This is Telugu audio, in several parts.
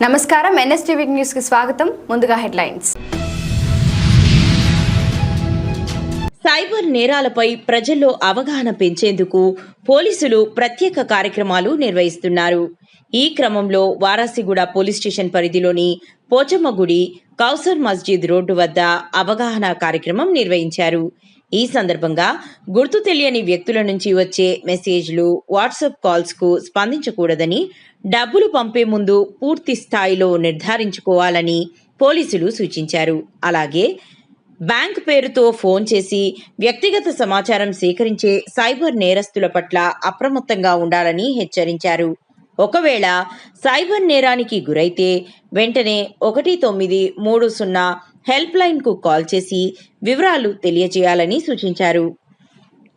నమస్కారం ఎన్ఎస్టీవీ న్యూస్ కి స్వాగతం. ముందుగా హెడ్లైన్స్. సైబర్ నేరాలపై ప్రజల్లో అవగాహన పెంచేందుకు పోలీసులు ప్రత్యేక కార్యక్రమాలు నిర్వహిస్తున్నారు. ఈ క్రమంలో వారాసిగూడ పోలీస్ స్టేషన్ పరిధిలోని పోచమ్మగుడి కౌసర్ మస్జిద్ రోడ్డు వద్ద అవగాహన కార్యక్రమం నిర్వహించారు. ఈ సందర్భంగా గుర్తు తెలియని వ్యక్తుల నుంచి వచ్చే మెసేజ్లు, వాట్సాప్ కాల్స్ కు స్పందించకూడదని, డబ్బులు పంపే ముందు పూర్తి స్థాయిలో నిర్ధారించుకోవాలని పోలీసులు సూచించారు. అలాగే బ్యాంక్ పేరుతో ఫోన్ చేసి వ్యక్తిగత సమాచారం సేకరించే సైబర్ నేరస్తుల పట్ల అప్రమత్తంగా ఉండాలని హెచ్చరించారు. ఒకవేళ సైబర్ నేరానికి గురైతే వెంటనే 1930 హెల్ప్ లైన్ కు కాల్ చేసి వివరాలు తెలియజేయాలని సూచించారు.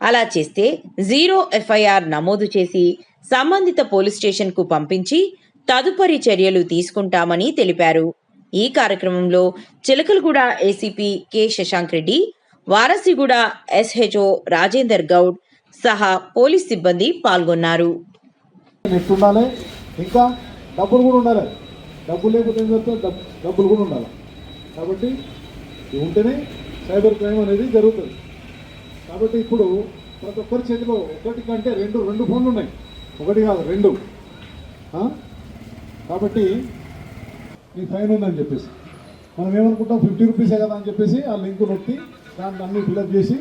అలా చేస్తే 0 FIR నమోదు చేసి సంబంధిత పోలీస్ స్టేషన్ కు పంపించి తదుపరి చర్యలు తీసుకుంటామని తెలిపారు. ఈ కార్యక్రమంలో Chilkalguda ACP K Shashank Reddy, Warasiguda SHO Rajender Goud సహా పోలీస్ సిబ్బంది పాల్గొన్నారు. ఇంకా డబ్బులు కూడా ఉండాలి. డబ్బులు లేకపోతే ఏం చేస్తారు? డబ్బులు కూడా ఉండాలి. కాబట్టి ఉంటేనే సైబర్ క్రైమ్ అనేది జరుగుతుంది. కాబట్టి ఇప్పుడు ప్రతి ఒక్కరి చేతిలో ఒకటి కంటే రెండు ఫోన్లు ఉన్నాయి. ఒకటి కాదు, 2. కాబట్టి ఈ ఫైన్ ఉందని చెప్పేసి మనం ఏమనుకుంటాం, 50 రూపీసే కదా అని చెప్పేసి ఆ లింక్ నొక్కి దాన్ని అన్నీ ఫిల్అప్ చేసి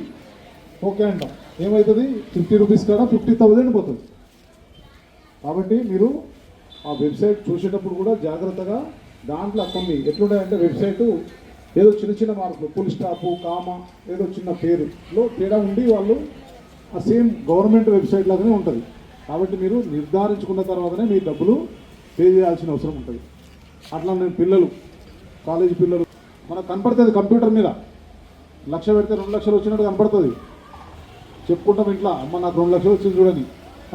ఓకే అంటాం. ఏమవుతుంది? 50 రూపీస్ కాడ 50,000 పోతుంది. కాబట్టి మీరు ఆ వెబ్సైట్ చూసేటప్పుడు కూడా జాగ్రత్తగా దాంట్లో కొన్ని ఎట్లుంటాయంటే వెబ్సైటు ఏదో చిన్న మార్కులు, ఫుల్ స్టాప్, కామా, ఏదో చిన్న పేరులో తేడా ఉండి వాళ్ళు ఆ సేమ్ గవర్నమెంట్ వెబ్సైట్ లాగానే ఉంటుంది. కాబట్టి మీరు నిర్ధారించుకున్న తర్వాతనే మీ డబ్బులు పే చేయాల్సిన అవసరం ఉంటుంది. అట్లా నేను పిల్లలు, కాలేజీ పిల్లలు మనకు కనపడుతుంది కంప్యూటర్ మీద 1,00,000 పెడితే 2 లక్షలు వచ్చినట్టు కనపడుతుంది. చెప్పుకుంటాం ఇంట్లో, అమ్మ నాకు 2 లక్షలు వచ్చింది చూడని.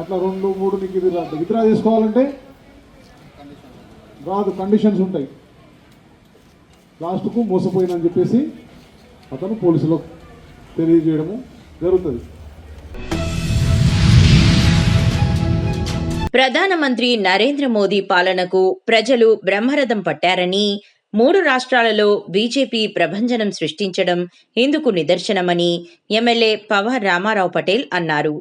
అట్లా 2, 3 నీకు ఇది విత్డ్రా చేసుకోవాలంటే రాదు, కండిషన్స్ ఉంటాయి. లాస్ట్కు మోసపోయిందని చెప్పేసి అతను పోలీసులకు తెలియజేయడము జరుగుతుంది. ప్రధానమంత్రి నరేంద్ర మోదీ పాలనకు ప్రజలు బ్రహ్మరథం పట్టారని, 3 రాష్ట్రాలలో బీజేపీ ప్రభంజనం సృష్టించడం ఇందుకు నిదర్శనమని ఎమ్మెల్యే పవార్ రామారావు పటేల్ అన్నారు.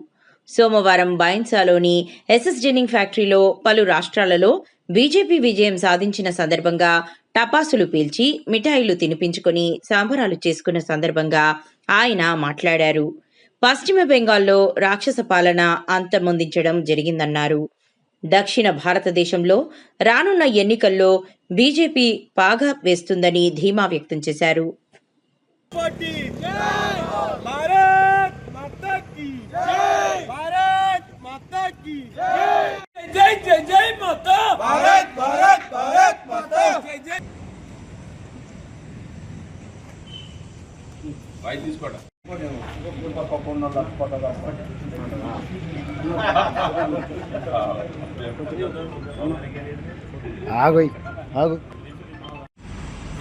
సోమవారం బైన్సాలోని ఎస్ఎస్ జెన్నింగ్ ఫ్యాక్టరీలో పలు రాష్ట్రాలలో బీజేపీ విజయం సాధించిన సందర్భంగా టపాసులు పీల్చి మిఠాయిలు తినిపించుకుని సంబరాలు చేసుకున్న సందర్భంగా ఆయన మాట్లాడారు. పశ్చిమ బెంగాల్లో రాక్షస పాలన అంతమొందించడం జరిగిందన్నారు. దక్షిణ భారతదేశంలో రానున్న ఎన్నికల్లో బీజేపీ పాగా వేస్తుందని ధీమా వ్యక్తం చేశారు. జై జై జై మాతా భారత్ భారత్ భారత్ మాతా జై జై. బై తీసుకోండి.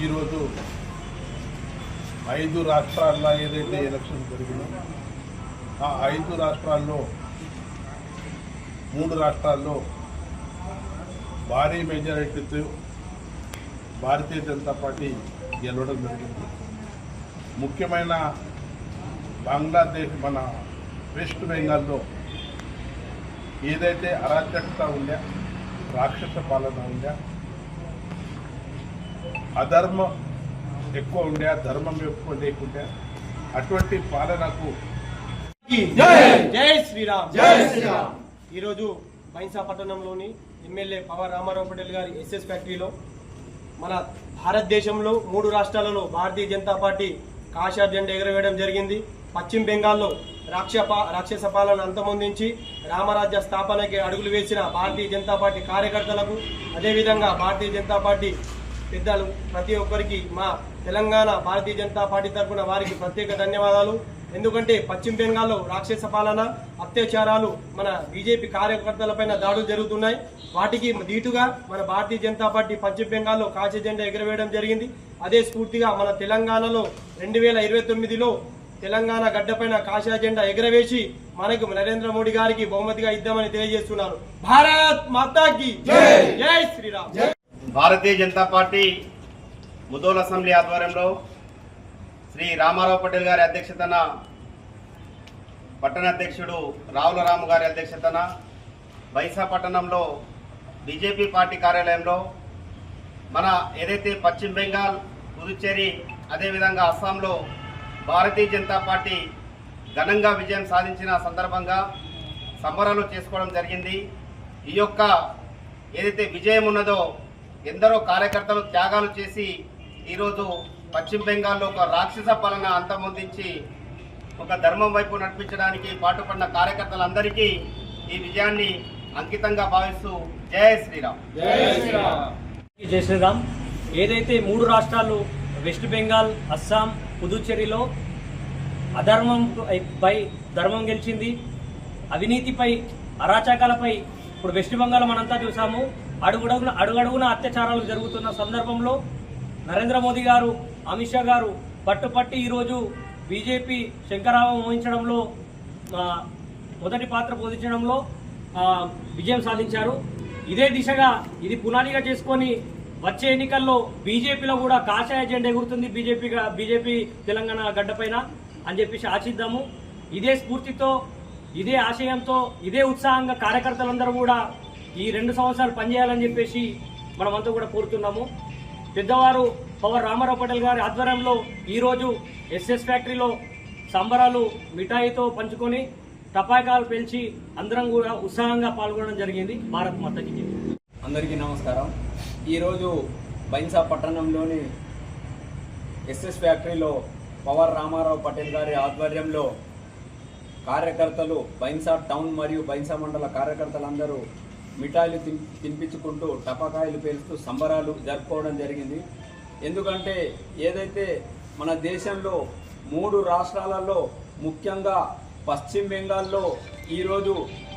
ఈరోజు 5 రాష్ట్రాల్లో ఏదైతే ఎలక్షన్ జరిగిందో ఆ 5 రాష్ట్రాల్లో 3 రాష్ట్రాల్లో భారీ మెజారిటీతో భారతీయ జనతా పార్టీ గెలవడం జరిగింది. ముఖ్యమైన బంగ్లాదేశ్, మన వెస్ట్ బెంగాల్లో ఏదైతే అరాచకత ఉందా, రాక్షస పాలన ఉందా, అధర్మం ఎక్కువ ఉండే, ధర్మం ఎక్కువ లేకుండే, అటువంటి పాలనకు జై శ్రీరామ్ జై శ్రీరామ్. ఈరోజు బైన్సా పట్టణంలోని ఎమ్మెల్యే పవార్ రామారావు పటేల్ గారి ఎస్ఎస్ ఫ్యాక్టరీలో మన భారతదేశంలో 3 రాష్ట్రాలలో భారతీయ జనతా పార్టీ కాషాయ జెండా ఎగరవేయడం జరిగింది. పశ్చిమ బెంగాల్లో రాక్షస పాలన అంతమొందించి రామరాజ్య స్థాపనకి అడుగులు వేసిన భారతీయ జనతా పార్టీ కార్యకర్తలకు, అదేవిధంగా భారతీయ జనతా పార్టీ పెద్దలు ప్రతి ఒక్కరికి మా తెలంగాణ భారతీయ జనతా పార్టీ తరఫున వారికి ప్రత్యేక ధన్యవాదాలు. ఎందుకంటే పశ్చిమ బెంగాల్లో రాక్షస పాలన, అత్యాచారాలు, మన బీజేపీ కార్యకర్తలపైన దాడులు జరుగుతున్నాయి. వాటికి దీటుగా మన భారతీయ జనతా పార్టీ పశ్చిమ బెంగాల్లో కాషాయ జెండా ఎగరవేయడం జరిగింది. అదే స్ఫూర్తిగా మన తెలంగాణలో 2029లో తెలంగాణ గడ్డపైన కాషాయ జెండా ఎగరవేసి మనకు నరేంద్ర మోడీ గారికి బహుమతిగా ఇద్దామని తెలియజేస్తున్నాను. భారత్ మాతాకి జై, జై శ్రీరామ్. భారతీయ జనతా పార్టీ ముదోల్ అసెంబ్లీ ఆధ్వర్యంలో శ్రీ రామారావు పటేల్ గారి అధ్యక్షతన, పట్టణ అధ్యక్షుడు రావుల రాము గారి అధ్యక్షతన బైంసా పట్టణంలో బీజేపీ పార్టీ కార్యాలయంలో మన ఏదైతే పశ్చిమ బెంగాల్, పుదుచ్చేరి, అదేవిధంగా అస్సాంలో భారతీయ జనతా పార్టీ ఘనంగా విజయం సాధించిన సందర్భంగా సంబరాలు చేసుకోవడం జరిగింది. ఈ యొక్క ఏదైతే విజయం ఉన్నదో ఎందరో కార్యకర్తలు త్యాగాలు చేసి ఈరోజు పశ్చిమ బెంగాల్లో ఒక రాక్షస పాలన అంతమొందించి ఒక ధర్మం వైపు నడిపించడానికి పాటుపడిన కార్యకర్తలందరికీ ఈ విజయాన్ని అంకితంగా భావిస్తూ జై శ్రీరామ్. జై శ్రీరామ్. ఏదైతే 3 రాష్ట్రాలు వెస్ట్ బెంగాల్, అస్సాం, పుదుచ్చేరిలో అధర్మం పై ధర్మం గెలిచింది, అవినీతిపై, అరాచకాలపై ఇప్పుడు వెస్ట్ బెంగాల్ మనంతా చూసాము. అడుగడుగున అత్యాచారాలు జరుగుతున్న సందర్భంలో నరేంద్ర మోదీ గారు, అమిత్ షా గారు పట్టుపట్టి ఈరోజు బీజేపీ శంకరావం వహించడంలో మొదటి పాత్ర పోషించడంలో విజయం సాధించారు. ఇదే దిశగా ఇది పునాదిగా చేసుకొని వచ్చే ఎన్నికల్లో బీజేపీలో కూడా కాషాయ జెండా ఎగురుతుంది బీజేపీ తెలంగాణ గడ్డపైన అని చెప్పేసి ఆశిద్దాము. ఇదే స్ఫూర్తితో, ఇదే ఆశయంతో, ఇదే ఉత్సాహంగా కార్యకర్తలందరూ కూడా ఈ 2 సంవత్సరాలు పనిచేయాలని చెప్పేసి మనమంతా కూడా కోరుతున్నాము. పెద్దవారు పవర్ రామారావు పటేల్ గారి ఆధ్వర్యంలో ఈరోజు ఎస్ఎస్ ఫ్యాక్టరీలో సంబరాలు మిఠాయితో పంచుకొని టపాకాయలు పేల్చి అందరం కూడా ఉత్సాహంగా పాల్గొనడం జరిగింది. భారత్ మాతకి జై. అందరికీ నమస్కారం. ఈరోజు బైంసా పట్టణంలోని ఎస్ఎస్ ఫ్యాక్టరీలో పవర్ రామారావు పటేల్ గారి ఆధ్వర్యంలో కార్యకర్తలు, బైంసా టౌన్ మరియు బైంసా మండల కార్యకర్తలందరూ మిఠాయిలు తినిపించుకుంటూ టపాకాయలు పేలుస్తూ సంబరాలు జరుపుకోవడం జరిగింది. ఎందుకంటే ఏదైతే మన దేశంలో 3 రాష్ట్రాలలో, ముఖ్యంగా పశ్చిమ బెంగాల్లో ఈరోజు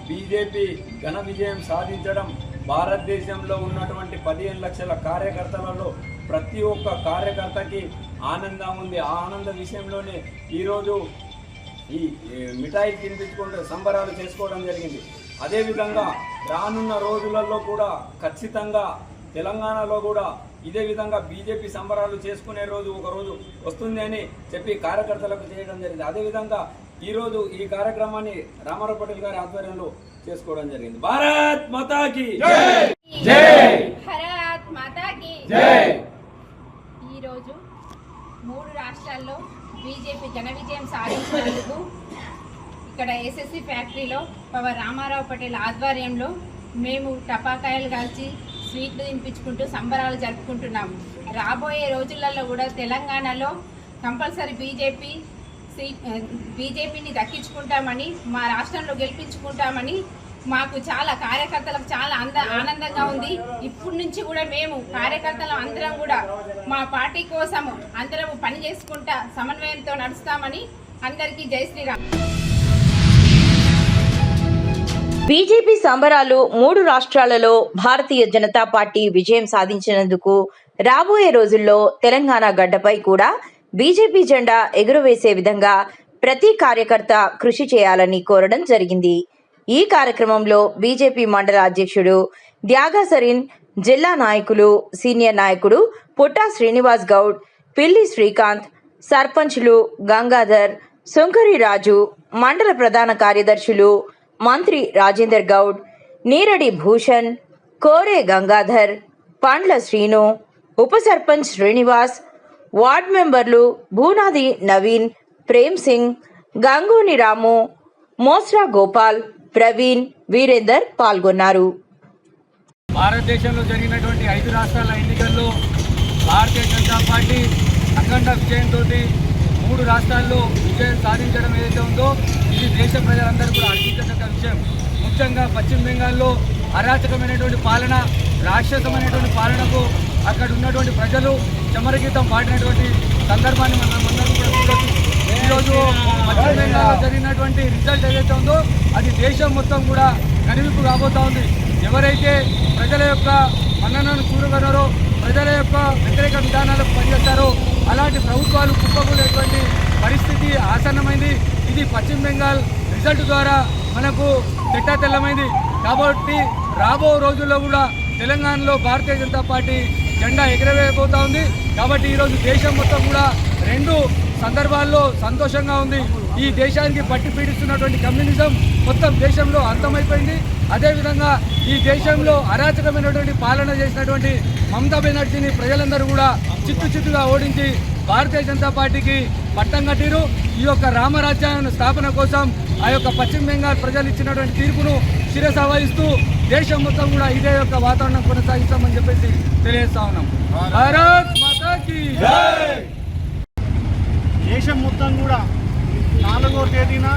బీజేపీ ఘన విజయం సాధించడం, భారతదేశంలో ఉన్నటువంటి 15 లక్షల కార్యకర్తలలో ప్రతి ఒక్క కార్యకర్తకి ఆనందం ఉంది. ఆ ఆనంద విషయంలోనే ఈరోజు ఈ మిఠాయి తినిపించుకుంటూ సంబరాలు చేసుకోవడం జరిగింది. అదేవిధంగా రానున్న రోజులలో కూడా ఖచ్చితంగా తెలంగాణలో కూడా ఇదే విధంగా బీజేపీ సంబరాలు చేసుకునే రోజు ఒక రోజు వస్తుంది అని చెప్పి కార్యకర్తలకు చేయడం జరిగింది. అదేవిధంగా ఈరోజు ఈ కార్యక్రమాన్ని రామారావు పటేల్ గారి ఆధ్వర్యంలో చేసుకోవడం జరిగింది. భారత్ మాతాకి జై. భారత్ మాతాకి జై. ఈరోజు 3 రాష్ట్రాల్లో బీజేపీ ఘన విజయం సాధించినందుకు ఇక్కడ ఎస్ఎస్సి ఫ్యాక్టరీలో పవర్ రామారావు పటేల్ ఆధ్వర్యంలో మేము టపాకాయలు కాల్చి స్వీట్లు తినిపించుకుంటూ సంబరాలు జరుపుకుంటున్నాము. రాబోయే రోజులలో కూడా తెలంగాణలో కంపల్సరీ బీజేపీని దక్కించుకుంటామని, మా రాష్ట్రంలో గెలిపించుకుంటామని మాకు చాలా కార్యకర్తలకు చాలా ఆనందంగా ఉంది. ఇప్పటి నుంచి కూడా మేము కార్యకర్తలు అందరం కూడా మా పార్టీ కోసం అందరం పని చేసుకుంటా సమన్వయంతో నడుస్తామని అందరికీ జై శ్రీరామ్. బీజేపీ సంబరాలు 3 రాష్ట్రాలలో భారతీయ జనతా పార్టీ విజయం సాధించినందుకు రాబోయే రోజుల్లో తెలంగాణ గడ్డపై కూడా బీజేపీ జెండా ఎగురవేసే విధంగా ప్రతి కార్యకర్త కృషి చేయాలని కోరడం జరిగింది. ఈ కార్యక్రమంలో బీజేపీ మండల అధ్యక్షుడు త్యాగా సరీన్, జిల్లా నాయకులు, సీనియర్ నాయకుడు పుట్టా శ్రీనివాస్ గౌడ్, పిల్లి శ్రీకాంత్, సర్పంచ్లు గంగాధర్, సుంకరి రాజు, మండల ప్రధాన కార్యదర్శులు మంత్రి రాజేందర్ గౌడ్, నీరడి భూషణ్, కోరే గంగాధర్, పండ్ల శ్రీను, ఉప సర్పంచ్ శ్రీనివాస్, వార్డ్ మెంబర్లు భూనాది నవీన్, ప్రేమ్ సింగ్, గంగూని రాము, మోస్రా గోపాల్, ప్రవీణ్, వీరేందర్ పాల్గొన్నారు. భారతదేశంలో జరిగినటువంటి 5 రాష్ట్రాల ఎన్నికల్లో భారతీయ జనతా పార్టీ అఖండ విజయంతో 3 రాష్ట్రాల్లో విజయం సాధించడం ఏదైతే ఉందో ఇది దేశ ప్రజలందరూ కూడా హర్షించదగ్గ విషయం. ముఖ్యంగా పశ్చిమ బెంగాల్లో అరాచకమైనటువంటి పాలన, రాక్షసమైనటువంటి పాలనకు అక్కడ ఉన్నటువంటి ప్రజలు చమరగీతం పాడినటువంటి సందర్భాన్ని మనమందరం కూడా చూడొచ్చు. ఈరోజు పశ్చిమ బెంగాల్లో జరిగినటువంటి రిజల్ట్ ఏదైతే ఉందో అది దేశం మొత్తం కూడా కనువిప్పు కాబోతా ఉంది. ఎవరైతే ప్రజల యొక్క మన్ననను చూడగలరో, ప్రజల యొక్క వ్యతిరేక విధానాలకు పనిచేస్తారో అలాంటి ప్రభుత్వాలు కుప్పకూడేటువంటి పరిస్థితి ఆసన్నమైంది. ఇది పశ్చిమ బెంగాల్ రిజల్ట్ ద్వారా మనకు తెల్లమైంది. కాబట్టి రాబో రోజుల్లో కూడా తెలంగాణలో భారతీయ జనతా పార్టీ జెండా ఎగరవేయబోతా ఉంది. కాబట్టి ఈరోజు దేశం మొత్తం కూడా రెండు సందర్భాల్లో సంతోషంగా ఉంది. ఈ దేశానికి పట్టి పీడిస్తున్నటువంటి కమ్యూనిజం మొత్తం దేశంలో అంతమైపోయింది. అదేవిధంగా ఈ దేశంలో అరాచకమైనటువంటి పాలన చేసినటువంటి మమతా బెనర్జీని ప్రజలందరూ కూడా చిత్తుగా ఓడించి భారతీయ జనతా పార్టీకి పట్టం కట్టిరు. ఈ యొక్క రామరాజ్యాంగ స్థాపన కోసం ఆ యొక్క పశ్చిమ బెంగాల్ ప్రజలు ఇచ్చినటువంటి తీర్పును శిరస వహిస్తూ దేశం మొత్తం కూడా ఇదే యొక్క వాతావరణం కొనసాగిస్తామని చెప్పేసి తెలియజేస్తా ఉన్నాం. భారత్ మాతాకి జై. దేశం మొత్తం కూడా 4వ తేదీన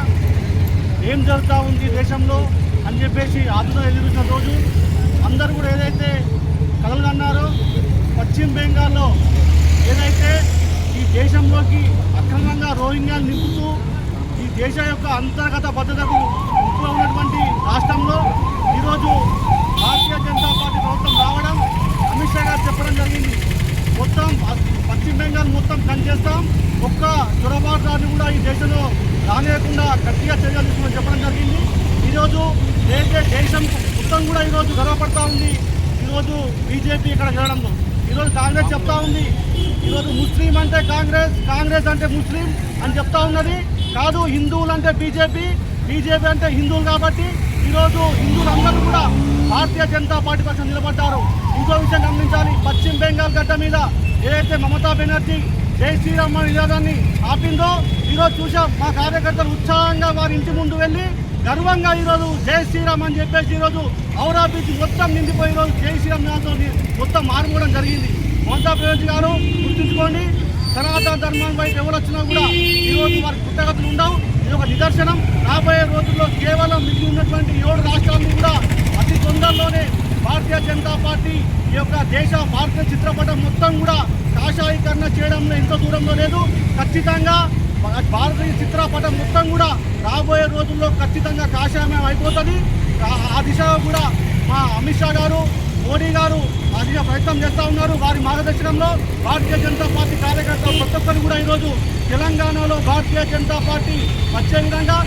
ఏం జరుగుతూ ఉంది దేశంలో అని చెప్పేసి ఆతురత ఎదురున్న రోజు అందరూ కూడా ఏదైతే కలలుగన్నారో పశ్చిమ బెంగాల్లో ఏదైతే ఈ దేశంలోకి అక్రమంగా రోహింగ్యాలు నింపుతూ ఈ దేశ యొక్క అంతర్గత భద్రతకు ముప్పుగా ఉన్నటువంటి రాష్ట్రంలో ఈరోజు భారతీయ జనతా పార్టీ ప్రభుత్వం రావడం అమిత్ షా గారు చెప్పడం జరిగింది. మొత్తం పశ్చిమ బెంగాల్ మొత్తం పనిచేస్తాం, ఒక్క చొరబాటుదారిని కూడా ఈ దేశంలో రానియకుండా గట్టిగా చర్యలు తీసుకుని చెప్పడం జరిగింది. ఈరోజు దేశం మొత్తం కూడా ఈరోజు గర్వపడతా ఉంది. ఈరోజు బీజేపీ ఇక్కడ గెలవడంలో ఈరోజు కాంగ్రెస్ చెప్తా ఉంది, ఈరోజు ముస్లిం అంటే కాంగ్రెస్, కాంగ్రెస్ అంటే ముస్లిం అని చెప్తా ఉన్నది. కాదు, హిందువులు అంటే బీజేపీ, బీజేపీ అంటే హిందువులు. కాబట్టి ఈరోజు హిందువులందరూ కూడా భారతీయ జనతా పార్టీ పక్షం నిలబడ్డారు. ఇంకో విషయం గమనించాలి, పశ్చిమ బెంగాల్ గడ్డ మీద ఏదైతే మమతా బెనర్జీ జై శ్రీరామ్ నినాదాన్ని ఆపిందో ఈరోజు చూసాం. మా కార్యకర్తలు ఉత్సాహంగా వారి ఇంటి ముందు వెళ్ళి గర్వంగా ఈరోజు జై శ్రీరామ్ అని చెప్పేసి ఈరోజు ఔరా బీచ్ మొత్తం నిండిపోయి ఈరోజు జై శ్రీరామ్ నినాదంతో మొత్తం మారిపోవడం జరిగింది. మమతా బెనర్జీ గారు గుర్తుంచుకోండి, సనాతన ధర్మం వైపు ఎవరు వచ్చినా కూడా ఈరోజు వారి పుట్టగతులు ఉండవు. ఇది ఒక నిదర్శనం. రాబోయే రోజుల్లో కేవలం మిగిలి ఉన్నటువంటి 7 రాష్ట్రాలను కూడా అతి తొందరలోనే భారతీయ జనతా పార్టీ ఈ యొక్క దేశ భారతీయ చిత్రపటం మొత్తం కూడా కాషాయీకరణ చేయడంలో ఎంతో దూరంలో లేదు. ఖచ్చితంగా భారతీయ చిత్రపటం మొత్తం కూడా రాబోయే రోజుల్లో ఖచ్చితంగా కాషాయమయం అయిపోతుంది. ఆ దిశగా కూడా మా అమిత్ షా గారు, మోడీ గారు ఆ దిశ ప్రయత్నం చేస్తూ ఉన్నారు. వారి మార్గదర్శనంలో భారతీయ జనతా పార్టీ కార్యకర్తలు ప్రతి ఒక్కరు కూడా ఈరోజు తెలంగాణలో భారతీయ జనతా పార్టీ వచ్చే విధంగా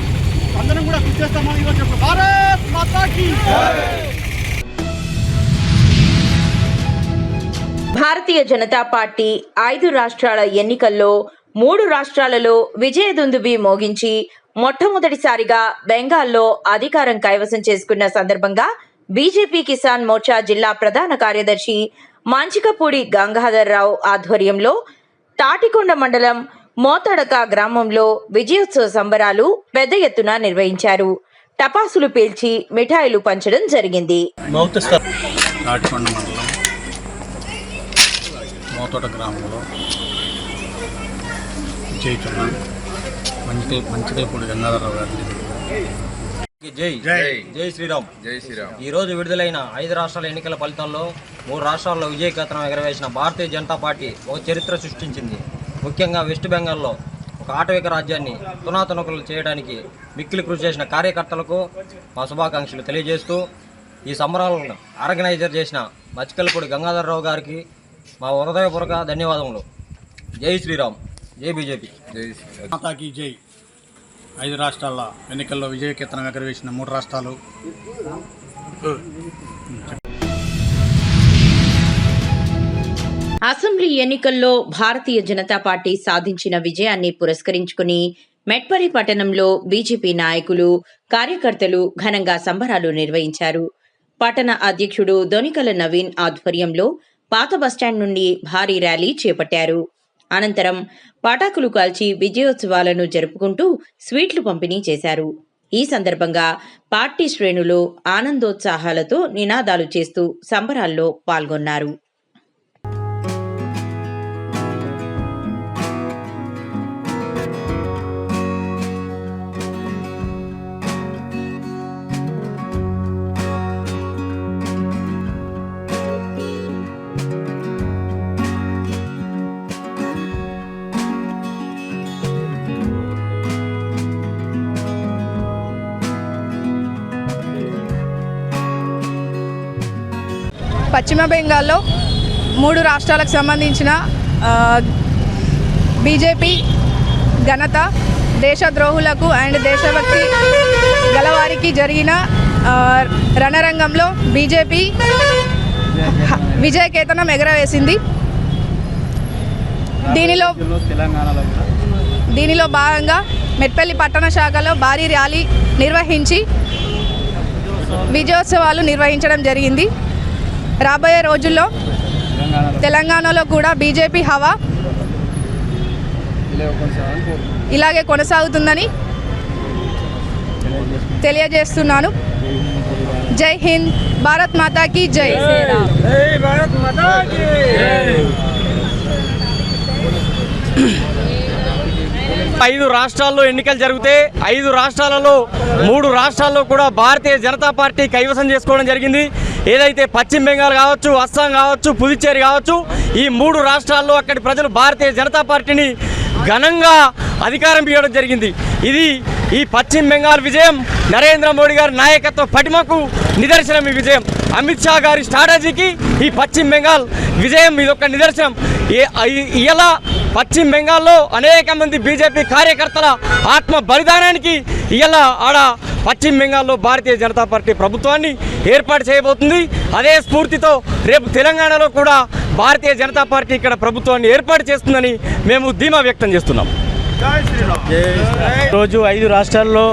అందరం కూడా కృషి చేస్తామని ఈరోజు చెప్తాం. భారత్ మాతాకి భారతీయ జనతా పార్టీ 5 రాష్ట్రాల ఎన్నికల్లో 3 రాష్ట్రాలలో విజయదుందుబి మోగించి మొట్టమొదటిసారిగా బెంగాల్లో అధికారం కైవసం చేసుకున్న సందర్భంగా బీజేపీ కిసాన్ మోర్చా జిల్లా ప్రధాన కార్యదర్శి మంచికపూడి గంగాధర్ రావు ఆధ్వర్యంలో తాటికొండ మండలం మోతడక గ్రామంలో విజయోత్సవ సంబరాలు పెద్ద ఎత్తున నిర్వహించారు. టపాసులు పేల్చి మిఠాయిలు పంచడం జరిగింది. తాటికొండ మండలం మోతోట గ్రామంలో చేస్తున్న మంచికలపూడి గంగాధరరావు గారిని జై జై జై శ్రీరామ్. జై శ్రీరామ్. ఈరోజు విడుదలైన 5 రాష్ట్రాల ఎన్నికల ఫలితాల్లో 3 రాష్ట్రాల్లో విజయకేతనం ఎగరవేసిన భారతీయ జనతా పార్టీ ఒక చరిత్ర సృష్టించింది. ముఖ్యంగా వెస్ట్ బెంగాల్లో ఒక ఆటవిక రాజ్యాన్ని తునాతునకలు చేయడానికి మిక్కిలి కృషి చేసిన కార్యకర్తలకు మా శుభాకాంక్షలు తెలియజేస్తూ ఈ సంబరాలను ఆర్గనైజర్ చేసిన మచ్చికలపూడి గంగాధరరావు గారికి మా హృదయపూర్వక ధన్యవాదములు. జై శ్రీరామ్. జై బీజేపీ. జై మాతాకి జై. 5 రాష్ట్రాల ఎన్నికల్లో విజయకేతనం ఎగరవేసిన 3 రాష్ట్రాలు. అసెంబ్లీ ఎన్నికల్లో భారతీయ జనతా పార్టీ సాధించిన విజయాన్ని పురస్కరించుకుని మెట్పరి పట్టణంలో బీజేపీ నాయకులు, కార్యకర్తలు ఘనంగా సంబరాలు నిర్వహించారు. పట్టణ అధ్యక్షుడు దొనికల నవీన్ ఆధ్వర్యంలో పాత బస్టాండ్ నుండి భారీ ర్యాలీ చేపట్టారు. అనంతరం పటాకులు కాల్చి విజయోత్సవాలను జరుపుకుంటూ స్వీట్లు పంపిణీ చేశారు. ఈ సందర్భంగా పార్టీ శ్రేణులు ఆనందోత్సాహాలతో నినాదాలు చేస్తూ సంబరాల్లో పాల్గొన్నారు. పశ్చిమ బెంగాల్లో 3 రాష్ట్రాలకు సంబంధించిన బీజేపీ ఘనత, దేశద్రోహులకు అండ్ దేశభక్తి గలవారికి జరిగిన రణరంగంలో బీజేపీ విజయకేతనం ఎగరవేసింది. దీనిలో భాగంగా మెట్పల్లి పట్టణ శాఖలో భారీ ర్యాలీ నిర్వహించి విజయోత్సవాలు నిర్వహించడం జరిగింది. రాబోయే రోజుల్లో తెలంగాణలో కూడా బీజేపీ హవా ఇలాగే కొనసాగుతుందని తెలియజేస్తున్నాను. జై హింద్, భారత్ మాతాకి జై. ఐదు రాష్ట్రాల్లో ఎన్నికలు జరిగితే 5 రాష్ట్రాలలో 3 రాష్ట్రాల్లో కూడా భారతీయ జనతా పార్టీ కైవసం చేసుకోవడం జరిగింది. ఏదైతే పశ్చిమ బెంగాల్ కావచ్చు, అస్సాం కావచ్చు, పుదుచ్చేరి కావచ్చు, ఈ 3 రాష్ట్రాల్లో అక్కడి ప్రజలు భారతీయ జనతా పార్టీని ఘనంగా అధికారం ఇవ్వడం జరిగింది. ఈ పశ్చిమ బెంగాల్ విజయం నరేంద్ర మోడీ గారి నాయకత్వ పటిమకు నిదర్శనం. ఈ విజయం అమిత్ షా గారి స్ట్రాటజీకి ఈ పశ్చిమ బెంగాల్ విజయం ఇదొక నిదర్శనం. ఇలా పశ్చిమ బెంగాల్లో అనేక మంది బీజేపీ కార్యకర్తల ఆత్మ బలిదానానికి ఇలా ఆడ పశ్చిమ బెంగాల్లో భారతీయ జనతా పార్టీ ప్రభుత్వాన్ని ఏర్పాటు చేయబోతుంది. అదే స్ఫూర్తితో రేపు తెలంగాణలో కూడా భారతీయ జనతా పార్టీ ఇక్కడ ప్రభుత్వాన్ని ఏర్పాటు చేస్తుందని మేము ధీమా వ్యక్తం చేస్తున్నాం. ఈరోజు 5 రాష్ట్రాల్లో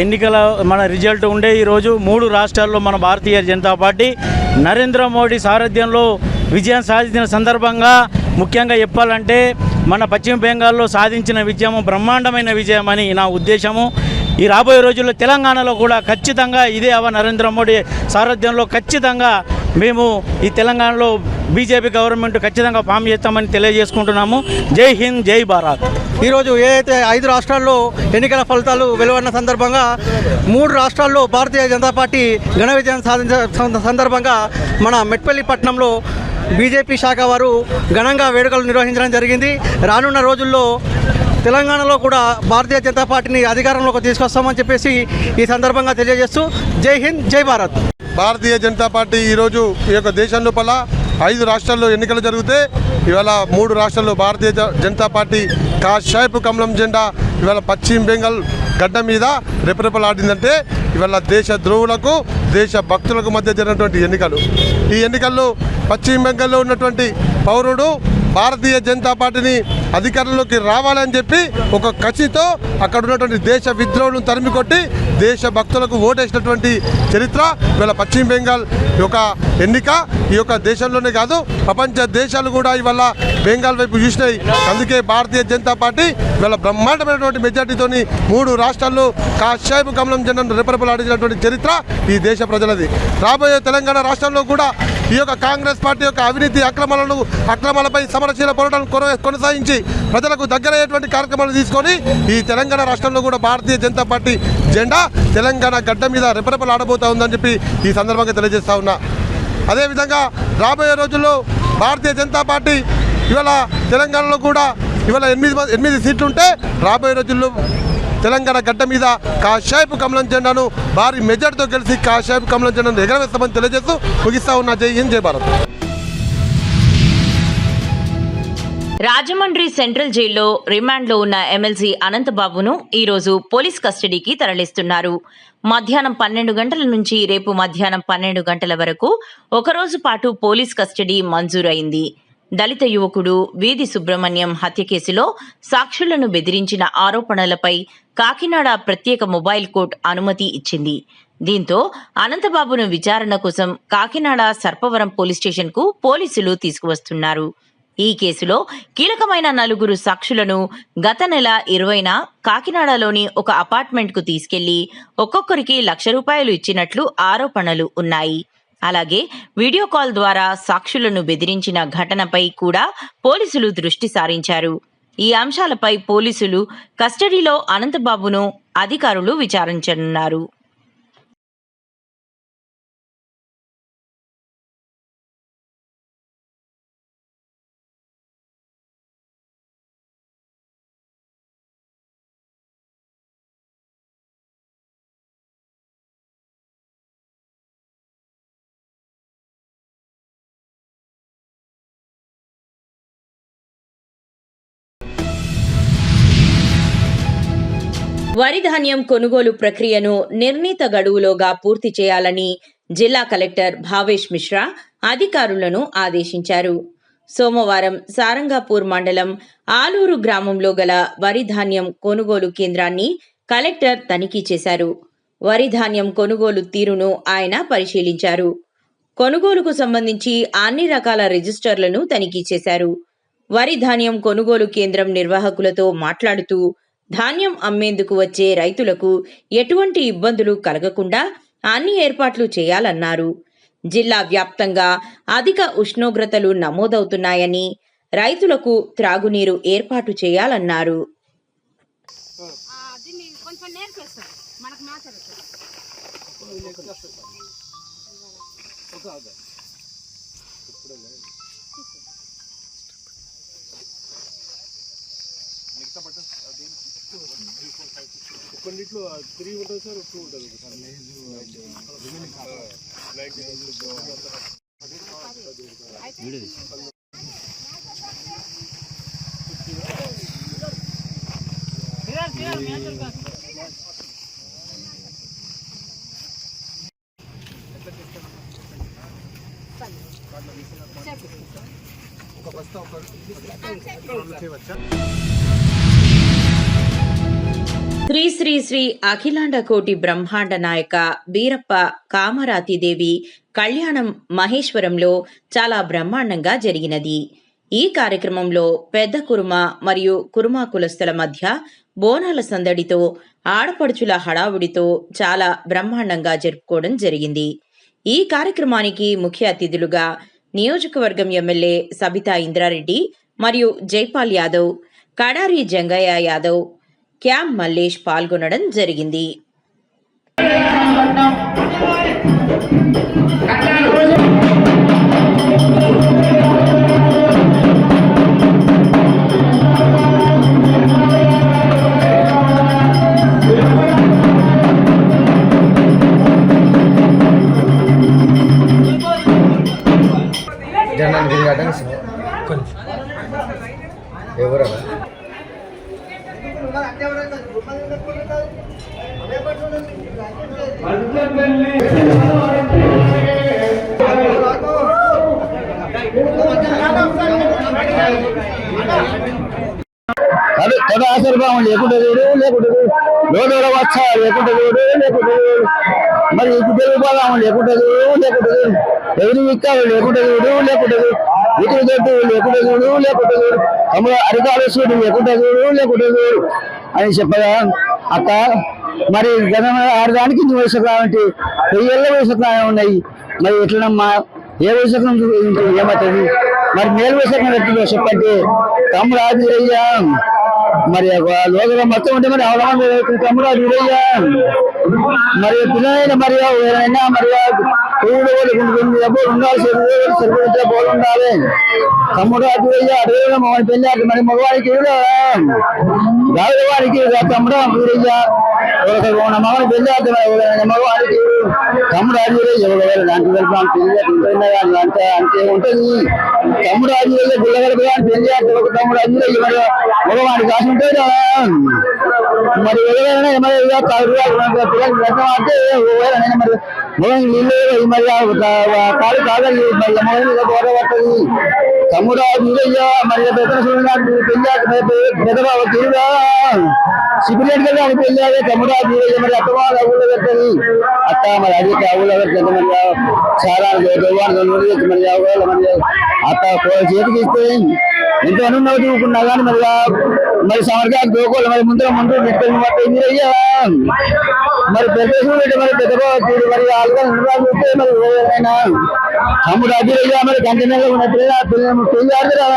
ఎన్నికల మన రిజల్ట్ ఉండే ఈరోజు 3 రాష్ట్రాల్లో మన భారతీయ జనతా పార్టీ నరేంద్ర మోడీ సారథ్యంలో విజయం సాధించిన సందర్భంగా ముఖ్యంగా చెప్పాలంటే మన పశ్చిమ బెంగాల్లో సాధించిన విజయం బ్రహ్మాండమైన విజయం అని నా ఉద్దేశము. ఈ రాబోయే రోజుల్లో తెలంగాణలో కూడా ఖచ్చితంగా ఇదే నరేంద్ర మోడీ సారథ్యంలో ఖచ్చితంగా మేము ఈ తెలంగాణలో బీజేపీ గవర్నమెంట్ ఖచ్చితంగా ఫామ్ చేస్తామని తెలియజేసుకుంటున్నాము. జై హింద్, జై భారత్. ఈరోజు ఏదైతే 5 రాష్ట్రాల్లో ఎన్నికల ఫలితాలు వెలువడిన సందర్భంగా 3 రాష్ట్రాల్లో భారతీయ జనతా పార్టీ ఘన విజయం సాధించిన సందర్భంగా మన మెట్పల్లి పట్టణంలో బీజేపీ శాఖ వారు ఘనంగా వేడుకలు నిర్వహించడం జరిగింది. రానున్న రోజుల్లో తెలంగాణలో కూడా భారతీయ జనతా పార్టీని అధికారంలోకి తీసుకొస్తామని చెప్పేసి ఈ సందర్భంగా తెలియజేస్తూ జై హింద్, జై భారత్. భారతీయ జనతా పార్టీ ఈరోజు ఈ యొక్క దేశం లోపల 5 రాష్ట్రాల్లో ఎన్నికలు జరిగితే ఇవాళ 3 రాష్ట్రాల్లో భారతీయ జనతా పార్టీ కాషాయపు కమలం జెండా ఇవాళ పశ్చిమ బెంగాల్ గడ్డ మీద రెపరెపలాడిందంటే ఇవాళ దేశ ద్రోవులకు దేశ భక్తులకు మధ్య జరిగినటువంటి ఎన్నికలు. ఈ ఎన్నికల్లో పశ్చిమ బెంగాల్లో ఉన్నటువంటి పౌరుడు భారతీయ జనతా పార్టీని అధికారంలోకి రావాలని చెప్పి ఒక కసితో అక్కడ ఉన్నటువంటి దేశ విద్రోహులను తరిమి కొట్టి దేశ భక్తులకు ఓటేసినటువంటి చరిత్ర ఇవాళ పశ్చిమ బెంగాల్ యొక్క ఎన్నిక ఈ యొక్క దేశంలోనే కాదు ప్రపంచ దేశాలు కూడా ఇవాళ బెంగాల్ వైపు చూసినాయి. అందుకే భారతీయ జనతా పార్టీ ఇవాళ బ్రహ్మాండమైనటువంటి మెజార్టీతోని 3 రాష్ట్రాల్లో కాషాయపు కమలం జెండాను రెపరెపలాడించినటువంటి చరిత్ర ఈ దేశ ప్రజలది. రాబోయే తెలంగాణ రాష్ట్రంలో కూడా ఈ యొక్క కాంగ్రెస్ పార్టీ యొక్క అవినీతి అక్రమాలపై సమరశీల పోరాటం కొనసాగించి ప్రజలకు దగ్గరయ్యేటువంటి కార్యక్రమాలు తీసుకొని ఈ తెలంగాణ రాష్ట్రంలో కూడా భారతీయ జనతా పార్టీ జెండా తెలంగాణ గడ్డ మీద రెపరెపలాడబోతా ఉందని చెప్పి ఈ సందర్భంగా తెలియజేస్తా ఉన్నా. అదేవిధంగా రాబోయే రోజుల్లో భారతీయ జనతా పార్టీ ఇవాళ తెలంగాణలో కూడా ఇవాళ 8 సీట్లుంటే రాబోయే రోజుల్లో తెలంగాణ గడ్డ మీద కాషాయపు కమలం జెండాను భారీ మెజార్టీతో గెలిచి కాషాయపు కమలం జెండాను ఎగరవేస్తామని తెలియజేస్తూ ముగిస్తా ఉన్న జై హింద్, జై భారత్. రాజమండ్రి సెంట్రల్ జైల్లో రిమాండ్లో ఉన్న ఎమ్మెల్సీ అనంతబాబును ఈరోజు పోలీస్ కస్టడీకి తరలిస్తున్నారు. మధ్యాహ్నం 12 గంటల నుంచి రేపు మధ్యాహ్నం 12 గంటల వరకు ఒకరోజు పాటు పోలీస్ కస్టడీ మంజూరైంది. దళిత యువకుడు వీధి సుబ్రహ్మణ్యం హత్య కేసులో సాక్షులను బెదిరించిన ఆరోపణలపై కాకినాడ ప్రత్యేక మొబైల్ కోర్టు అనుమతి ఇచ్చింది. దీంతో అనంతబాబును విచారణ కోసం కాకినాడ సర్పవరం పోలీస్ స్టేషన్కు పోలీసులు తీసుకువస్తున్నారు. ఈ కేసులో కీలకమైన 4 సాక్షులను గత నెల 20న కాకినాడలోని ఒక అపార్ట్మెంట్కు తీసుకెళ్లి ఒక్కొక్కరికి ₹1,00,000 ఇచ్చినట్లు ఆరోపణలు ఉన్నాయి. అలాగే వీడియో కాల్ ద్వారా సాక్షులను బెదిరించిన ఘటనపై కూడా పోలీసులు దృష్టి సారించారు. ఈ అంశాలపై పోలీసులు కస్టడీలో అనంతబాబును అధికారులు విచారించనున్నారు. వరి ధాన్యం కొనుగోలు ప్రక్రియను నిర్ణీత గడువులోగా పూర్తి చేయాలని జిల్లా కలెక్టర్ భావేష్ మిశ్రా అధికారులను ఆదేశించారు. సోమవారం సారంగాపూర్ మండలం ఆలూరు గ్రామంలో గల వరి ధాన్యం కొనుగోలు కేంద్రాన్ని కలెక్టర్ తనిఖీ చేశారు. వరి ధాన్యం కొనుగోలు తీరును ఆయన పరిశీలించారు. కొనుగోలుకు సంబంధించి అన్ని రకాల రిజిస్టర్లను తనిఖీ చేశారు. వరి ధాన్యం కొనుగోలు కేంద్రం నిర్వాహకులతో మాట్లాడుతూ ధాన్యం అమ్మేందుకు వచ్చే రైతులకు ఎటువంటి ఇబ్బందులు కలగకుండా అన్ని ఏర్పాట్లు చేయాలన్నారు. జిల్లా వ్యాప్తంగా అధిక ఉష్ణోగ్రతలు నమోదవుతున్నాయని రైతులకు త్రాగునీరు ఏర్పాటు చేయాలన్నారు. కొన్నిట్లో 3 ఉంటుంది సార్, 2 ఉంటుంది సార్. శ్రీ శ్రీ శ్రీ అఖిలాండ కోటి బ్రహ్మాండ నాయక బీరప్ప కామరాతిదేవి కళ్యాణం మహేశ్వరంలో చాలా బ్రహ్మాండంగా జరిగినది. ఈ కార్యక్రమంలో పెద్ద కురుమ మరియు కురుమ కులస్తుల మధ్య బోనాల సందడితో ఆడపడుచుల హడావుడితో చాలా బ్రహ్మాండంగా జరుపుకోవడం జరిగింది. ఈ కార్యక్రమానికి ముఖ్య అతిథులుగా నియోజకవర్గం ఎమ్మెల్యే సబితా ఇంద్రారెడ్డి మరియు జైపాల్ యాదవ్, కడారి జంగయ్య యాదవ్, క్యామ్ మల్లేష్ పాల్గొనడం జరిగింది. లేకుంటే లోడ వచ్చా లేకుంటే మరి తెలుగుబాం లేకుంటే ఎవరు విక్కారు లేకుంటే ఇతరు తట్టు లేకుంటే తమ్ముడు అరికాలేశ్వరుడు లేకుంటే అని చెప్పగా అక్క మరి ఆడదానికి 2 వయసు కావంటి 10 ఏళ్ళ వయసు ఉన్నాయి. మరి ఎట్లనమ్మా ఏ వయసు ఏమవుతుంది మరి మేలు వయసు ఎట్లా చెప్పంటే తమ్ముడు ఆదిరయ్యా మరి లోకం మొత్తం ఉంటే మరి అవగాహన తమ్ముడు ఆదిరయ్యా మరి పిల్లలైన మరి ఎవరైనా మరి ఉండాలి సరిపడితే పోలు ఉండాలి. తమ్ముడు అదిరయ్యా అడగడం మమ్మల్ని పెళ్ళాడు మరి మగవాడికి వారికి తమ్ముడు అదిరయ్యా మగవాడిని పెళ్ళాడు మగవాడికి తమ్ముడు అదిరయ్య లాంటి అంటే అంతే ఉంటది. తమ్ముడు అదిరయ్య గుళ్ళగడప పెళ్ళాడు ఒక తమ్ముడు అదిరయ్య మరి మగవాడికి ఆశ ఉంటాడు మరి ఎవరైనా మరి మరి నీళ్ళు మరి కాలు కాదని మరి మొగ మీద పోరాడుతుంది. తమ్ముడు అదిరయ్య మరి పెద్దబాబు తీరుగా సిపిరెట్ కదా అని పెళ్ళాడు తమ్ముడు అదిరయ్య మరి అత్తమా ఊళ్ళో పెడుతుంది. అత్త మరి అది ఊళ్ళో పెడుతుంది మరి చాలా మరి అత్త చేతికి ఇస్తే ఎంతో అనున్నవి చూకున్నా కానీ మరి సమర్గాలు దోకోవాలి మరి ముందు పెట్టుకుని అయ్యా మరి పెద్దలు మరి పెద్దబాబు మరి ఆలుగా చూస్తే మరి ఎవరైనా తమ్ముడు అదిరయ్యా మరి కంటిన్యూగా ఉన్న పెళ్ళి ఆడుతురా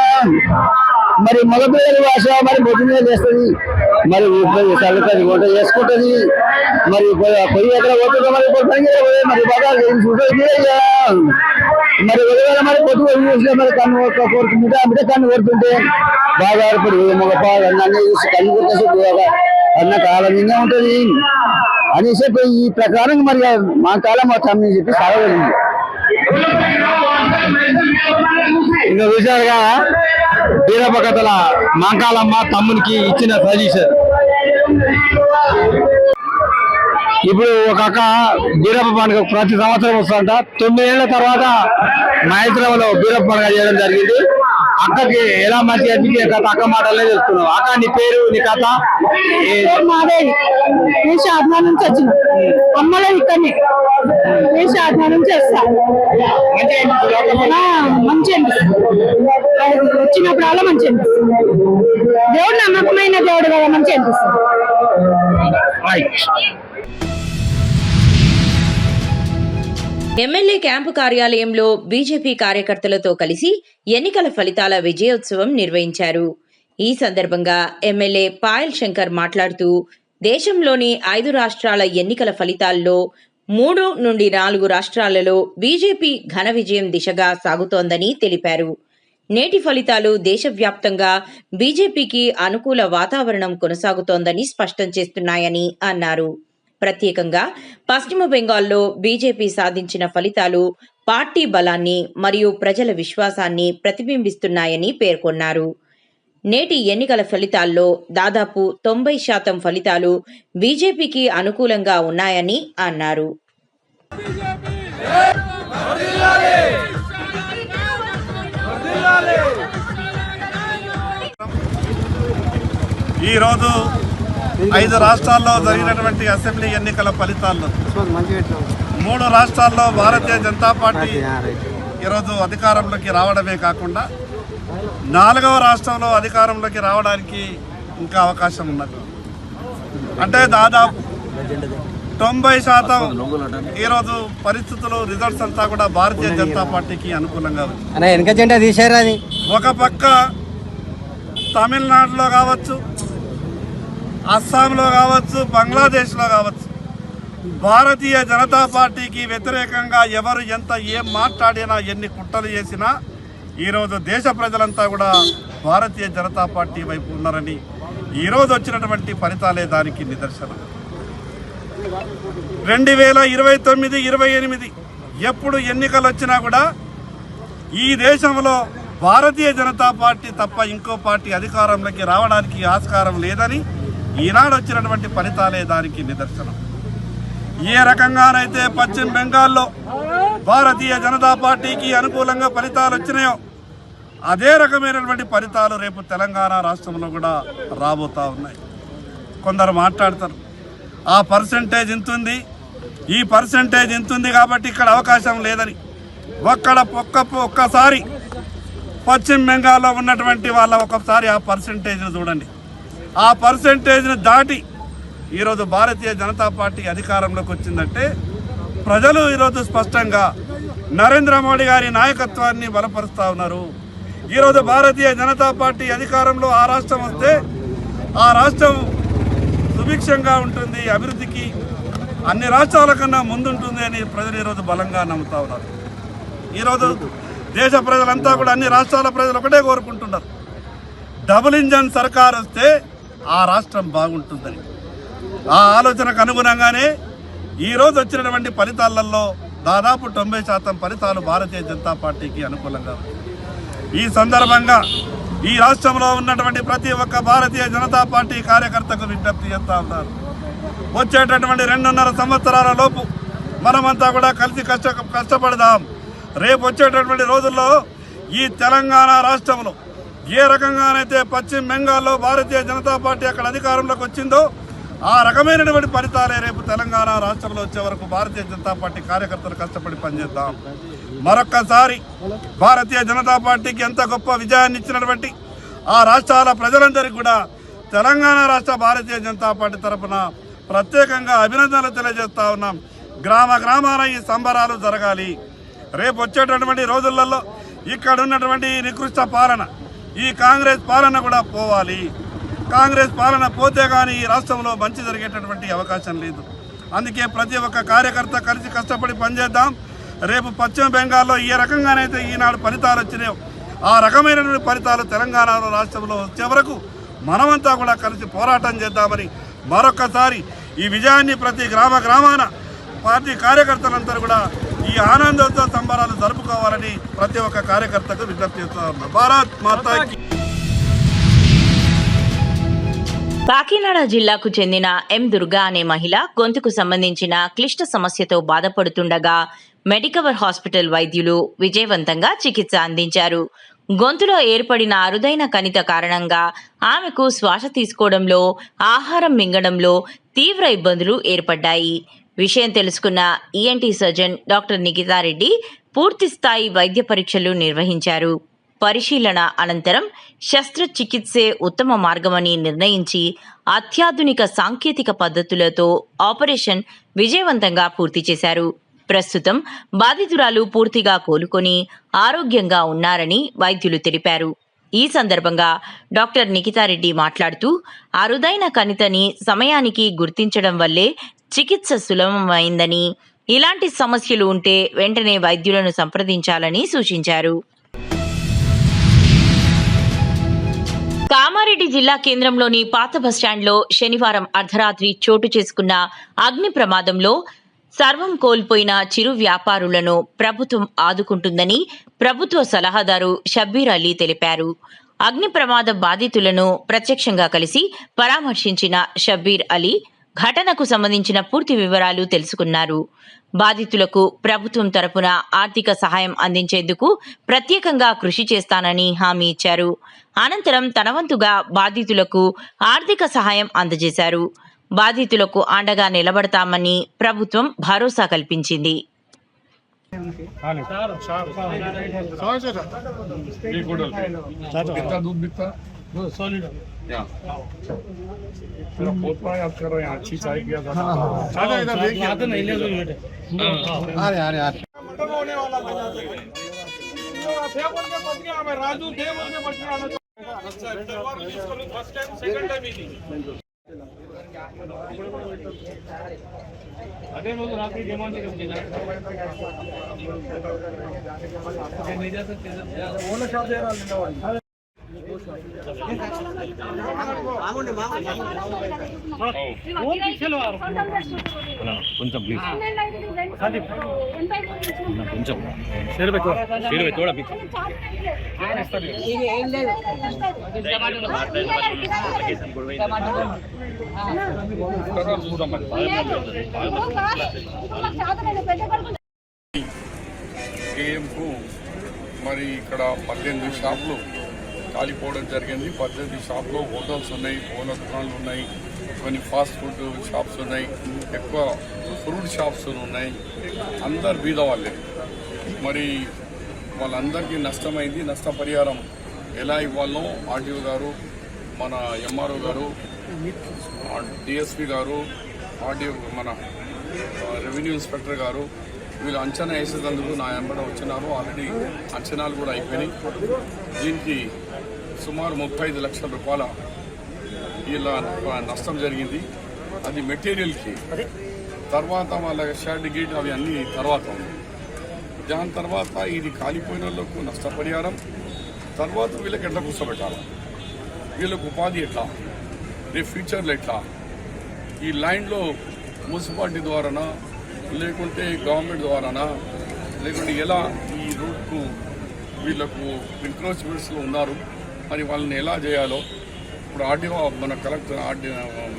మరి మగ పిల్లల భాష మరి బొట్టు మీద చేస్తుంది మరి చల్లుతుంది వంట చేసుకుంటుంది మరి పొయ్యి ఎక్కడ పోతుందో మరి మరి బాగా చూసేయ్యా మరి ఒకవేళ మరి పొట్టు చూస్తే మరి కన్ను కోరుకు మిఠ కన్ను కొడుతుంటే బాగా ఆడిపడి మగ పాలు అన్నీ చూసి కన్ను కొట్టేసి అన్న కాలం నింగా ఉంటుంది అని చెప్పి ఈ ప్రకారం మరి మా కాలం మొత్తం అని చెప్పి సాగలిగింది. ఇంకా చూసారుగా బీరప్ప కథల మాంకాలమ్మ తమ్మునికి ఇచ్చిన సజెషన్. ఇప్పుడు ఒక అక్క బీరప్ప పండుగ ప్రతి సంవత్సరం వస్తుందంట. 9 ఏళ్ల తర్వాత మహేంద్రంలో బీరప్ప పండుగ చేయడం జరిగింది. అక్కకి ఎలా మంచి అనిపించే కథ అక్క మాటలే తెలుస్తున్నావు. అక్క నీ పేరు, నీ కథ? మాదేవి నేను షాద్నా నుంచి వచ్చిన అమ్మలో ఇక్కడనే నేను షాద్నా నుంచి వస్తా. మంచి వచ్చినప్పుడు అలా మంచి అనిపిస్తుంది. దేవుడు నమ్మకమైన దేవుడు కదా, మంచి అనిపిస్తుంది. ఎమ్మెల్యే క్యాంపు కార్యాలయంలో బీజేపీ కార్యకర్తలతో కలిసి ఎన్నికల ఫలితాల విజయోత్సవం నిర్వహించారు. ఈ సందర్భంగా ఎమ్మెల్యే పాయల్ శంకర్ మాట్లాడుతూ దేశంలోని 5 రాష్ట్రాల ఎన్నికల ఫలితాల్లో 3 నుండి 4 రాష్ట్రాలలో బీజేపీ ఘన విజయం దిశగా సాగుతోందని తెలిపారు. నేటి ఫలితాలు దేశవ్యాప్తంగా బీజేపీకి అనుకూల వాతావరణం కొనసాగుతోందని స్పష్టం చేస్తున్నాయని అన్నారు. ప్రత్యేకంగా పశ్చిమ బెంగాల్లో బీజేపీ సాధించిన ఫలితాలు పార్టీ బలాన్ని మరియు ప్రజల విశ్వాసాన్ని ప్రతిబింబిస్తున్నాయని పేర్కొన్నారు. నేటి ఎన్నికల ఫలితాల్లో దాదాపు 90% ఫలితాలు బీజేపీకి అనుకూలంగా ఉన్నాయని అన్నారు. ఈరోజు 5 రాష్ట్రాల్లో జరిగినటువంటి అసెంబ్లీ ఎన్నికల ఫలితాల్లో 3 రాష్ట్రాల్లో భారతీయ జనతా పార్టీ ఈరోజు అధికారంలోకి రావడమే కాకుండా 4వ రాష్ట్రంలో అధికారంలోకి రావడానికి ఇంకా అవకాశం ఉన్నది. అంటే దాదాపు 90% ఈరోజు పరిస్థితులు రిజల్ట్స్ అంతా కూడా భారతీయ జనతా పార్టీకి అనుకూలంగా ఉంది. ఒక పక్క తమిళనాడులో కావచ్చు, అస్సాంలో కావచ్చు, బంగ్లాదేశ్లో కావచ్చు, భారతీయ జనతా పార్టీకి వ్యతిరేకంగా ఎవరు ఏం మాట్లాడినా, ఎన్ని కుట్రలు చేసినా ఈరోజు దేశ ప్రజలంతా కూడా భారతీయ జనతా పార్టీ వైపు ఉన్నారని ఈరోజు వచ్చినటువంటి ఫలితాలే దానికి నిదర్శనం. 2029-28 ఎప్పుడు ఎన్నికలు వచ్చినా కూడా ఈ దేశంలో భారతీయ జనతా పార్టీ తప్ప ఇంకో పార్టీ అధికారంలోకి రావడానికి ఆస్కారం లేదని ఈనాడు వచ్చినటువంటి ఫలితాలే దానికి నిదర్శనం. ఏ రకంగానైతే పశ్చిమ బెంగాల్లో భారతీయ జనతా పార్టీకి అనుకూలంగా ఫలితాలు వచ్చినాయో అదే రకమైనటువంటి ఫలితాలు రేపు తెలంగాణ రాష్ట్రంలో కూడా రాబోతూ ఉన్నాయి. కొందరు మాట్లాడతారు ఆ పర్సెంటేజ్ ఇంతుంది, ఈ పర్సెంటేజ్ ఇంతుంది కాబట్టి ఇక్కడ అవకాశం లేదని. ఒక్కసారి పశ్చిమ బెంగాల్లో ఉన్నటువంటి వాళ్ళ ఒకసారి ఆ పర్సెంటేజ్ను చూడండి. ఆ పర్సెంటేజ్ను దాటి ఈరోజు భారతీయ జనతా పార్టీ అధికారంలోకి వచ్చిందంటే ప్రజలు ఈరోజు స్పష్టంగా నరేంద్ర మోడీ గారి నాయకత్వాన్ని బలపరుస్తూ ఉన్నారు. ఈరోజు భారతీయ జనతా పార్టీ అధికారంలో ఆ రాష్ట్రం వస్తే ఆ రాష్ట్రం సుభిక్షంగా ఉంటుంది, అభివృద్ధికి అన్ని రాష్ట్రాల కన్నా ముందుంటుంది అని ప్రజలు ఈరోజు బలంగా నమ్ముతా ఉన్నారు. ఈరోజు దేశ ప్రజలంతా కూడా అన్ని రాష్ట్రాల ప్రజలు ఒకటే కోరుకుంటున్నారు, డబుల్ ఇంజన్ సర్కార్ వస్తే ఆ రాష్ట్రం బాగుంటుందని. ఆ ఆలోచనకు అనుగుణంగానే ఈరోజు వచ్చినటువంటి ఫలితాలలో దాదాపు 90% ఫలితాలు భారతీయ జనతా పార్టీకి అనుకూలంగా ఉంది. ఈ సందర్భంగా ఈ రాష్ట్రంలో ఉన్నటువంటి ప్రతి ఒక్క భారతీయ జనతా పార్టీ కార్యకర్తకు విజ్ఞప్తి చేస్తూ ఉన్నారు, వచ్చేటటువంటి 2.5 సంవత్సరాల లోపు మనమంతా కూడా కలిసి కష్టపడదాం. రేపు వచ్చేటటువంటి రోజుల్లో ఈ తెలంగాణ రాష్ట్రంలో ఏ రకంగానైతే పశ్చిమ బెంగాల్లో భారతీయ జనతా పార్టీ అక్కడ అధికారంలోకి వచ్చిందో ఆ రకమైనటువంటి ఫలితాలే రేపు తెలంగాణ రాష్ట్రంలో వచ్చే వరకు భారతీయ జనతా పార్టీ కార్యకర్తలు కష్టపడి పనిచేద్దాం. మరొక్కసారి భారతీయ జనతా పార్టీకి ఎంత గొప్ప విజయాన్ని ఇచ్చినటువంటి ఆ రాష్ట్రాల ప్రజలందరికీ కూడా తెలంగాణ రాష్ట్ర భారతీయ జనతా పార్టీ తరఫున ప్రత్యేకంగా అభినందనలు తెలియజేస్తా ఉన్నాం. గ్రామాన ఈ సంబరాలు జరగాలి. రేపు వచ్చేటటువంటి రోజులలో ఇక్కడ ఉన్నటువంటి నికృష్ట పాలన, ఈ కాంగ్రెస్ పాలన కూడా పోవాలి. కాంగ్రెస్ పాలన పోతే కానీ ఈ రాష్ట్రంలో మంచి జరిగేటటువంటి అవకాశం లేదు. అందుకే ప్రతి ఒక్క కార్యకర్త కలిసి కష్టపడి పనిచేద్దాం. రేపు పశ్చిమ బెంగాల్లో ఏ రకంగానైతే ఈనాడు ఫలితాలు వచ్చినాయో ఆ రకమైనటువంటి ఫలితాలు తెలంగాణ రాష్ట్రంలో వచ్చే వరకు మనమంతా కూడా కలిసి పోరాటం చేద్దామని మరొక్కసారి ఈ విజయాన్ని ప్రతి గ్రామాన పార్టీ కార్యకర్తలందరూ కూడా ఈ ఆనందంతో సంబరాలు జరుపుకోవాలని ప్రతి ఒక్క కార్యకర్తకు విజ్ఞప్తి చేస్తూ ఉన్నాం. భారత్ మాతాకి కాకినాడ జిల్లాకు చెందిన ఎం దుర్గా అనే మహిళ గొంతుకు సంబంధించిన క్లిష్ట సమస్యతో బాధపడుతుండగా మెడికవర్ హాస్పిటల్ వైద్యులు విజయవంతంగా చికిత్స అందించారు. గొంతులో ఏర్పడిన అరుదైన కణిత కారణంగా ఆమెకు శ్వాస తీసుకోవడంలో, ఆహారం మింగడంలో తీవ్ర ఇబ్బందులు ఏర్పడ్డాయి. విషయం తెలుసుకున్న ఈఎన్టీ సర్జన్ డాక్టర్ నిఖితారెడ్డి పూర్తిస్థాయి వైద్య పరీక్షలు నిర్వహించారు. పరిశీలన అనంతరం శస్త్రచికిత్సే ఉత్తమ మార్గమని నిర్ణయించి అత్యాధునిక సాంకేతిక పద్ధతులతో ఆపరేషన్ విజయవంతంగా పూర్తి చేశారు. ప్రస్తుతం బాధితురాలు పూర్తిగా కోలుకొని ఆరోగ్యంగా ఉన్నారని వైద్యులు తెలిపారు. ఈ సందర్భంగా డాక్టర్ నిఖితారెడ్డి మాట్లాడుతూ అరుదైన కణితని సమయానికి గుర్తించడం వల్లే చికిత్స సులభమైందని, ఇలాంటి సమస్యలు ఉంటే వెంటనే వైద్యులను సంప్రదించాలని సూచించారు. కామారెడ్డి జిల్లా కేంద్రంలోని పాత బస్టాండ్లో శనివారం అర్ధరాత్రి చోటు చేసుకున్న అగ్ని ప్రమాదంలో సర్వం కోల్పోయిన చిరు వ్యాపారులను ప్రభుత్వం ఆదుకుంటుందని ప్రభుత్వ సలహాదారు షబ్బీర్ అలీ తెలిపారు. అగ్ని ప్రమాద బాధితులను ప్రత్యక్షంగా కలిసి పరామర్శించిన షబ్బీర్ అలీ ఘటనకు సంబంధించిన పూర్తి వివరాలు తెలుసుకున్నారు. బాధితులకు ప్రభుత్వం తరపున ఆర్థిక సహాయం అందించేందుకు ప్రత్యేకంగా కృషి చేస్తానని హామీ ఇచ్చారు. అనంతరం తన వంతుగా బాధితులకు ఆర్థిక సహాయం అందజేశారు. బాధితులకు అండగా నిలబడతామని ప్రభుత్వం భరోసా కల్పించింది. అదే రోజు రాత్రి కొంచెం ప్లీజ్ కొంచెం కేఎంకు మరి ఇక్కడ 18 షాపులు కాలిపోవడం జరిగింది. 18 షాపులో హోటల్స్ ఉన్నాయి, పూల దుకాణాలు ఉన్నాయి, కొన్ని ఫాస్ట్ ఫుడ్ షాప్స్ ఉన్నాయి, ఎక్కువ ఫ్రూట్ షాప్స్ ఉన్నాయి. అందరు బీద వాళ్ళే. మరి వాళ్ళందరికీ నష్టమైంది. నష్టపరిహారం ఎలా ఇవ్వాలో ఆర్టీఓ గారు, మన ఎంఆర్ఓ గారు, డిఎస్పీ గారు, ఆర్టీఓ మన రెవెన్యూ ఇన్స్పెక్టర్ గారు వీళ్ళు అంచనా వేసేందుకు నా వెంబడ వచ్చినారు. ఆల్రెడీ అంచనాలు కూడా అయిపోయినాయి. దీనికి సుమారు 35 లక్షల రూపాయల ఇలా నష్టం జరిగింది. అది మెటీరియల్కి, తర్వాత వాళ్ళ షెడ్ గేట్ అవి అన్నీ తర్వాత ఉంది. దాని తర్వాత ఇది కాలిపోయిన వాళ్ళకు నష్టపరిహారం, తర్వాత వీళ్ళకి ఎట్లా కూర్చోబెట్టాలి, వీళ్ళకు ఉపాధి ఎట్లా, రేపు ఫ్యూచర్లో ఎట్లా, ఈ లైన్లో మున్సిపాలిటీ ద్వారానా లేకుంటే గవర్నమెంట్ ద్వారానా లేకుంటే ఎలా ఈ రూట్కు వీళ్ళకు ఎంక్రోచ్మెంట్స్లో ఉన్నారు, మరి వాళ్ళని ఎలా చేయాలో ఇప్పుడు ఆర్డీఓ మన కలెక్టర్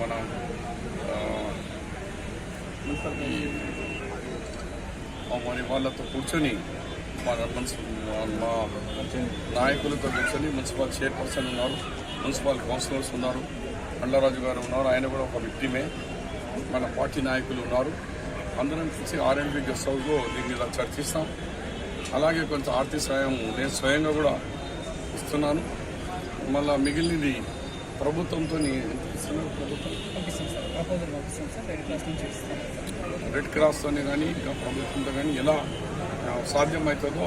మన మరి వాళ్ళతో కూర్చొని మా నాయకులతో కూర్చొని మున్సిపల్ చైర్పర్సన్ ఉన్నారు, మున్సిపల్ కౌన్సిలర్స్ ఉన్నారు, అండరాజు గారు ఉన్నారు, ఆయన కూడా ఒక వ్యక్తిమే, మన పార్టీ నాయకులు ఉన్నారు. అందరం కలిసి R&B గెస్ట్ హౌస్లో దీని మీద చర్చిస్తాం. అలాగే కొంత ఆర్థిక సాయం నేను స్వయంగా కూడా ఇస్తున్నాను. మళ్ళీ మిగిలినది ప్రభుత్వంతో రెడ్ క్రాస్తో కానీ ఇంకా ప్రభుత్వంతో కానీ ఎలా సాధ్యమవుతుందో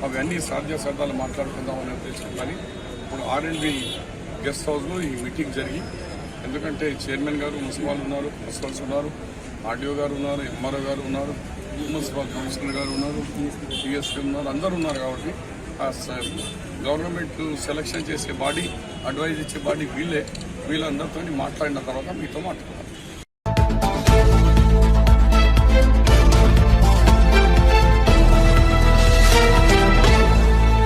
అవన్నీ సాధ్యాసాధ్యాలు మాట్లాడుకుందామనే ఉద్దేశం. కానీ ఇప్పుడు R&B గెస్ట్ హౌస్లో ఈ మీటింగ్ జరిగి, ఎందుకంటే చైర్మన్ గారు, మున్సిపల్ ఉన్నారు, ప్రిన్సిపల్స్ ఉన్నారు, ఆర్డీఓ గారు ఉన్నారు, ఎంఆర్ఓ గారు ఉన్నారు, మున్సిపల్ కమిషనర్ గారు ఉన్నారు, డిఎస్పీ ఉన్నారు, అందరూ ఉన్నారు. కాబట్టి గవర్నమెంట్ సెలక్షన్ చేసే బాడీ, అడ్వైజ్ ఇచ్చే బాడీ వీళ్ళందరితో మాట్లాడిన తర్వాత మీతో మాట్లాడతాం.